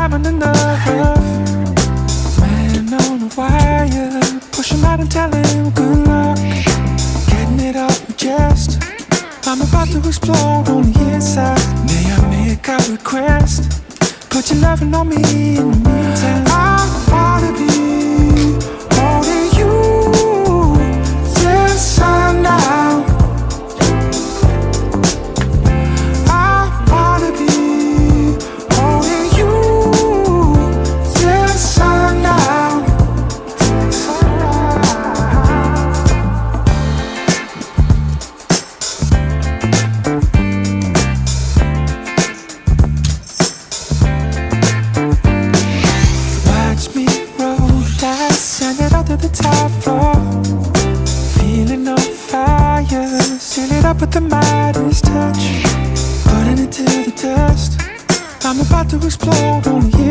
climbing another man on a wire. Push him out and tell him good luck. Getting it off my chest. I'm about to explode on the inside. May I make a request? Put your loving on me in the meantime. I wanna be holding you till sundown. I wanna be holding you till sundown. Watch me roll dice, send it out to the top floor. Feeling on fire, seal it up with the Midas touch. Putting it to the test. I'm about to explode on the inside.